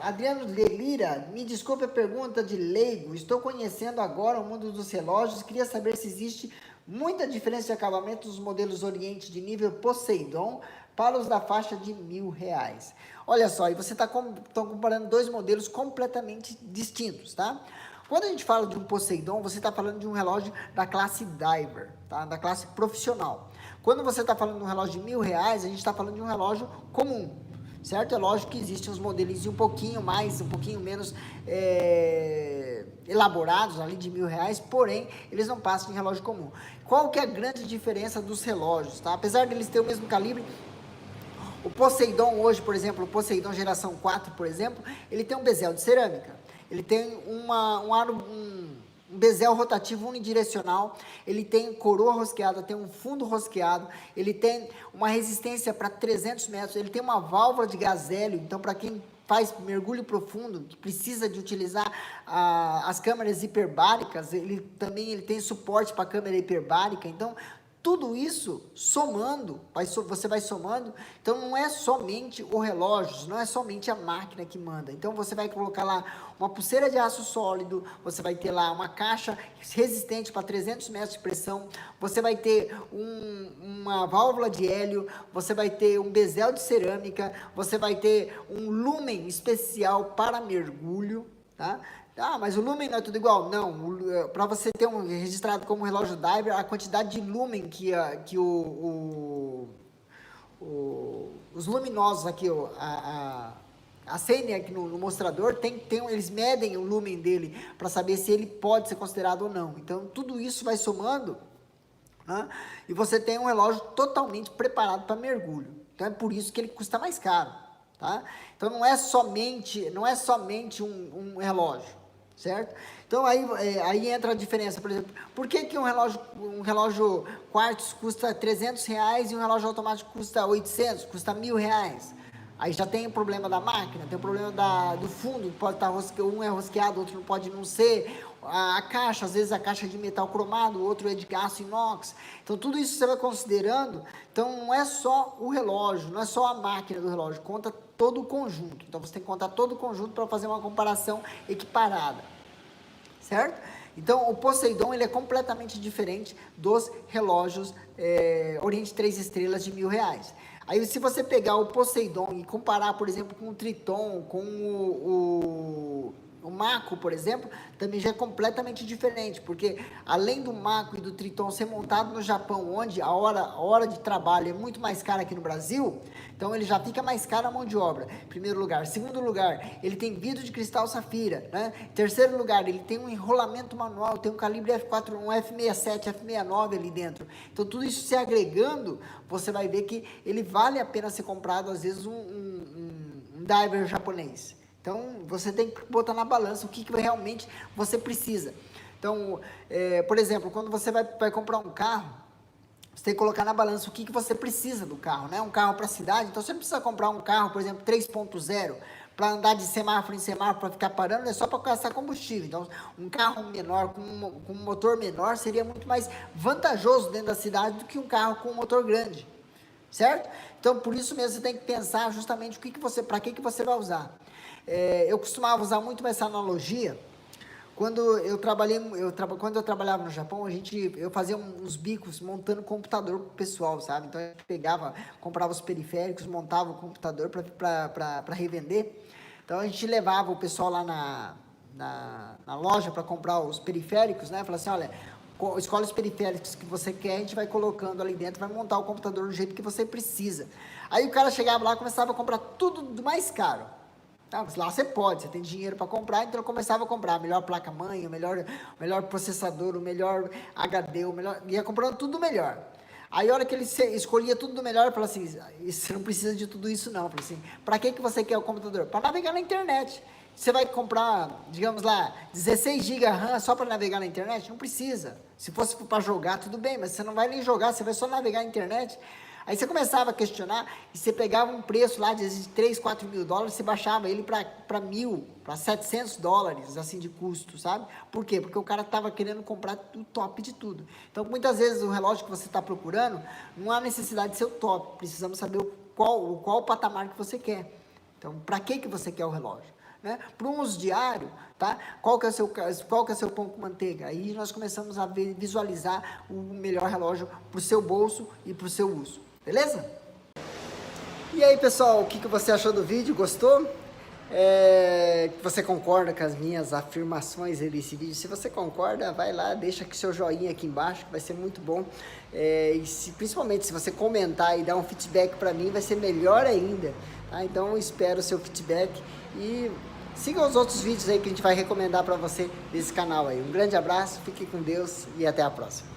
Adriano Lira, me desculpe a pergunta de leigo. Estou conhecendo agora o mundo dos relógios. Queria saber se existe muita diferença de acabamento dos modelos Oriente de nível Poseidon para os da faixa de R$ 1.000. Olha só, e você está comparando dois modelos completamente distintos, tá? Quando a gente fala de um Poseidon, você está falando de um relógio da classe Diver, tá? Da classe profissional. Quando você está falando de um relógio de R$ 1.000, a gente está falando de um relógio comum. Certo? É lógico que existem uns modelos um pouquinho mais, um pouquinho menos elaborados, ali de R$ 1.000, porém, eles não passam de relógio comum. Qual que é a grande diferença dos relógios, tá? Apesar deles terem o mesmo calibre, o Poseidon hoje, por exemplo, o Poseidon geração 4, por exemplo, ele tem um bezel de cerâmica, ele tem um bezel rotativo unidirecional, ele tem coroa rosqueada, tem um fundo rosqueado, ele tem uma resistência para 300 metros, ele tem uma válvula de gás hélio, então para quem faz mergulho profundo, que precisa de utilizar as câmeras hiperbáricas, ele tem suporte para câmera hiperbárica, então tudo isso somando, você vai somando, então não é somente o relógio, não é somente a máquina que manda. Então você vai colocar lá uma pulseira de aço sólido, você vai ter lá uma caixa resistente para 300 metros de pressão, você vai ter uma válvula de hélio, você vai ter um bezel de cerâmica, você vai ter um lumen especial para mergulho, tá? Ah, mas o lumen não é tudo igual? Não, para você ter registrado como relógio diver, a quantidade de lumen que os luminosos aqui, acendem aqui no mostrador, eles medem o lumen dele para saber se ele pode ser considerado ou não. Então, tudo isso vai somando, né? E você tem um relógio totalmente preparado para mergulho. Então, é por isso que ele custa mais caro, tá? Então, não é somente um relógio. Certo? Então aí entra a diferença, por exemplo, por que um relógio quartzo custa R$ 300 e um relógio automático custa 800, custa R$ 1.000? Aí já tem o problema da máquina, tem o problema do fundo, pode estar um é rosqueado, outro não pode não ser, a caixa, às vezes a caixa é de metal cromado, o outro é de aço inox, então tudo isso você vai considerando, então não é só o relógio, não é só a máquina do relógio, conta todo o conjunto, então você tem que contar todo o conjunto para fazer uma comparação equiparada, certo? Então o Poseidon ele é completamente diferente dos relógios Oriente 3 estrelas de R$ 1.000. Aí se você pegar o Poseidon e comparar, por exemplo, com o Triton, com o Mako, por exemplo, também já é completamente diferente, porque além do Mako e do Triton ser montado no Japão, onde a hora de trabalho é muito mais cara aqui no Brasil, então ele já fica mais caro a mão de obra, em primeiro lugar. Segundo lugar, ele tem vidro de cristal safira, né? Terceiro lugar, ele tem um enrolamento manual, tem um calibre F4, um F67, F69 ali dentro. Então tudo isso se agregando, você vai ver que ele vale a pena ser comprado, às vezes, um diver japonês. Então, você tem que botar na balança o que realmente você precisa. Então, por exemplo, quando você vai comprar um carro, você tem que colocar na balança o que você precisa do carro, né? Um carro para a cidade, então você não precisa comprar um carro, por exemplo, 3.0, para andar de semáforo em semáforo, para ficar parando, é só para gastar combustível. Então, um carro menor, com um motor menor, seria muito mais vantajoso dentro da cidade do que um carro com um motor grande, certo? Então, por isso mesmo, você tem que pensar justamente para que você vai usar. Eu costumava usar muito essa analogia quando quando eu trabalhava no Japão, eu fazia uns bicos montando computador pro pessoal, sabe? Então a gente comprava os periféricos, montava o computador para revender. Então a gente levava o pessoal lá na loja para comprar os periféricos, né? Falava assim, olha, escolhe os periféricos que você quer, a gente vai colocando ali dentro, vai montar o computador do jeito que você precisa. Aí o cara chegava lá e começava a comprar tudo do mais caro. Tá, lá você tem dinheiro para comprar, então eu começava a comprar a melhor placa-mãe, o melhor processador, o melhor HD, ia comprando tudo melhor. Aí a hora que ele escolhia tudo do melhor, eu falava assim, você não precisa de tudo isso não. Eu falei assim, para que você quer o computador? Para navegar na internet. Você vai comprar, digamos lá, 16 GB RAM só para navegar na internet? Não precisa. Se fosse para jogar, tudo bem, mas você não vai nem jogar, você vai só navegar na internet. Aí você começava a questionar e você pegava um preço lá de 3, 4 mil dólares, você baixava ele para $1.000, para $700, assim, de custo, sabe? Por quê? Porque o cara estava querendo comprar o top de tudo. Então, muitas vezes, o relógio que você está procurando, não há necessidade de ser o top. Precisamos saber qual o patamar que você quer. Então, para que você quer o relógio? Né? Para um uso diário, tá? Qual que é o seu pão com manteiga? Aí nós começamos a visualizar o melhor relógio para o seu bolso e para o seu uso, beleza? E aí, pessoal, o que você achou do vídeo? Gostou? Você concorda com as minhas afirmações desse vídeo? Se você concorda, vai lá, deixa aqui seu joinha aqui embaixo, que vai ser muito bom. Principalmente se você comentar e dar um feedback para mim, vai ser melhor ainda. Tá? Então, eu espero o seu feedback e siga os outros vídeos aí que a gente vai recomendar para você desse canal aí. Um grande abraço, fique com Deus e até a próxima.